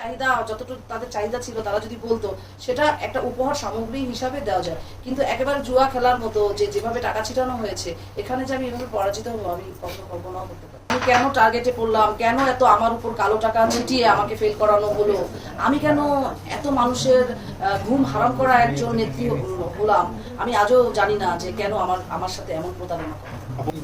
চাহিদা যতটুকু তাদের চাহিদা ছিল তারা যদি বলতো সেটা একটা উপহার সামগ্রী হিসাবে দেওয়া যায়, কিন্তু একেবারে জুয়া খেলার মতো যেভাবে টাকা ছিটানো হয়েছে এখানে যে আমি এভাবে পরাজিত হবো আমি কখনো কল্পনাও করতে পারি। আমি কেন টার্গেটে পড়লাম, কেন এত আমার উপর কালো টাকা ছিটিয়ে আমাকে ফেল করানো হলো, আমি কেন এত মানুষের ঘুম হারাম করা একজন নেত্রী হলাম, আমি আজও জানি না যে কেন আমার সাথে এমন প্রতারণা করে।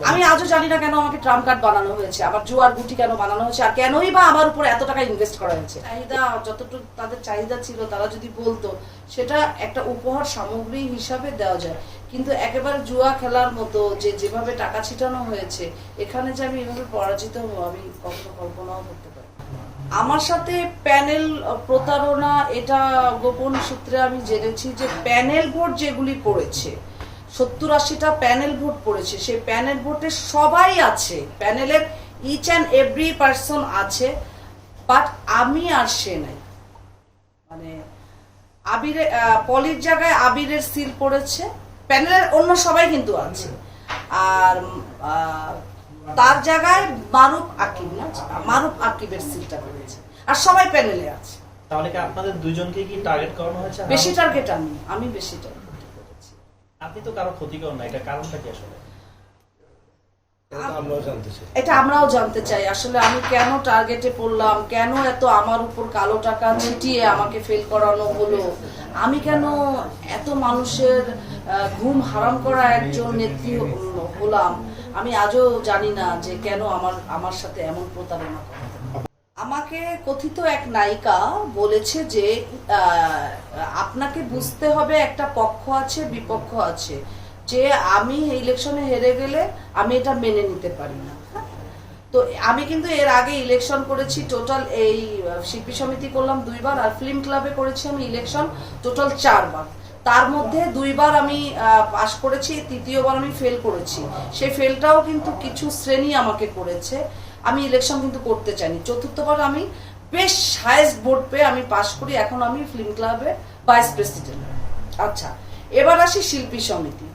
আমি আজও জানি না কেন আমাকে ট্রাম্প কার্ড বানানো হয়েছে, আমার জুয়ার গুটি কেন বানানো হয়েছে, আর কেনই বা আমার উপর এত টাকা ইনভেস্ট করা হয়েছে। চাহিদা যতটুকু তাদের চাহিদা ছিল তারা যদি বলতো সেটা একটা উপহার সামগ্রী হিসাবে দেওয়া যায়, কিন্তু একেবারে জুয়া খেলার মতো যেভাবে টাকা ছিটানো হয়েছে এখানে যে আমি এভাবে পরাজিত হবো আমি কখনো কল্পনাও করতে পারি। আমার সাথে প্যানেল প্রতারণা, এটা গোপন সূত্রে আমি জেনেছি যে প্যানেল ভোট যেগুলি পড়েছে 70-80টা প্যানেল ভোট পড়েছে, সেই প্যানেল ভোটে সবাই আছে, প্যানেলের ইচ অ্যান্ড এভরি পার্সন আছে, বাট আমি আর সে নাই। মানে আবিরের পলির জায়গায় আবিরের সিল পড়েছে, প্যানেলের অন্য সবাই কিন্তু আছে, আর তার জায়গায় মারুফ আকিবের সিলটা পড়েছে, আর সবাই প্যানেলে আছে। তাহলে কি আপনাদের দুইজনকে কি টার্গেট করানো হয়েছে? বেশি টার্গেট আমি বেশি টার্গেট। আপনি তো কারো ক্ষতি করেন না, এটা কারণটা কি আসলে? এটা আমরাও জানতে চাই আসলে আমি কেন টার্গেটে পড়লাম, কেন এত আমার উপর কালো টাকা ছিটিয়ে আমাকে ফেল করানো হলো, আমি কেন এত মানুষের ঘুম হারাম করা একজন নেত্রী হলাম, আমি আজও জানি না যে কেন আমার সাথে এমন প্রতারণা করে। আমাকে কথিত এক নায়িকা বলেছে যে আপনাকে বুঝতে হবে একটা পক্ষ আছে বিপক্ষ আছে, যে আমি ইলেকশনে হেরে গেলে আমি এটা মেনে নিতে পারি না। তো আমি কিন্তু এর আগে ইলেকশন করেছি টোটাল, এই শিল্পী সমিতি করলাম 2বার, আর ফিল্ম ক্লাবে করেছি আমি ইলেকশন টোটাল 4বার, তার মধ্যে 2বার আমি পাস করেছি, 3য়বার আমি ফেল করেছি। সেই ফেলটাও কিন্তু কিছু শ্রেণী আমাকে করেছে, আমি ইলেকশন কিন্তু করতে চাইনি। 4র্থবার আমি বেশ হাইয়েস্ট ভোট পেয়ে আমি পাস করি, এখন আমি ফিল্ম ক্লাবে ভাইস প্রেসিডেন্ট। আচ্ছা, এবার আসি শিল্পী সমিতি।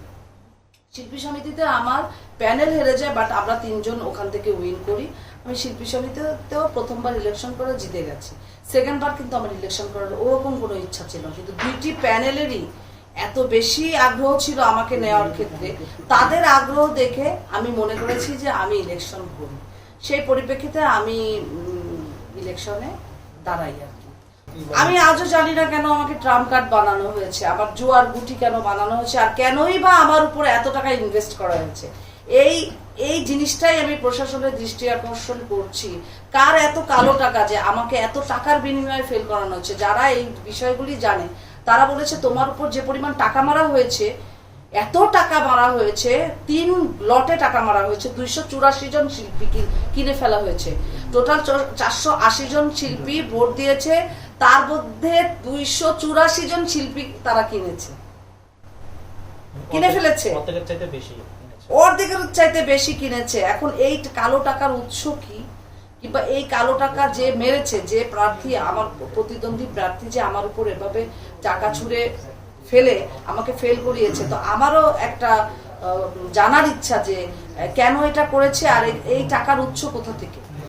শিল্পী সমিতিতে আমার প্যানেল হেরে যায়, বাট আমরা 3জন ওখান থেকে উইন করি। আমি শিল্পী সমিতিতেও প্রথমবার ইলেকশন করে জিতে গেছি, সেকেন্ডবার কিন্তু আমার ইলেকশন করার ওরকম কোনো ইচ্ছা ছিল না, কিন্তু 2টি প্যানেলেরই এত বেশি আগ্রহ ছিল আমাকে নেওয়ার ক্ষেত্রে, তাদের আগ্রহ দেখে আমি মনে করেছি যে আমি ইলেকশন করি। সেই পরিপ্রেক্ষিতে আমি ইলেকশনে দাঁড়াই আর কি। আমি আজও জানি না কেন আমাকে ট্রাম্প কার্ড বানানো হয়েছে, আমার জুয়ার গুটি কেন বানানো হয়েছে, আর কেনই বা আমার উপর এত টাকা ইনভেস্ট করা হয়েছে। এই জিনিসটাই আমি প্রশাসনের দৃষ্টি আকর্ষণ করছি, কার এত কালো টাকা যে আমাকে এত টাকার বিনিময়ে ফেল করানো হচ্ছে। যারা এই বিষয়গুলি জানে তারা বলেছে তোমার উপর যে পরিমাণ টাকা মারা হয়েছে, এত টাকা মারা হয়েছে, 3 লটে টাকা মারা হয়েছে, 284 জন শিল্পী কিনে ফেলা হয়েছে, টোটাল 480 জন শিল্পী ভোট দিয়েছে, তার মধ্যে 284 জন শিল্পী তারা কিনে ফেলেছে, অর্ধেকের চাইতে বেশি কিনেছে। এখন এই কালো টাকার উৎস কি, কিংবা এই কালো টাকা যে মেরেছে, যে প্রার্থী, আমার প্রতিদ্বন্দ্বী প্রার্থী যে আমার উপর এভাবে টাকা ছুঁড়ে ফেলে আমাকে ফেল করিয়েছে, তো আমারও একটা জানার ইচ্ছা যে কেন এটা করেছে, আর এই টাকার উৎস কোথা থেকে।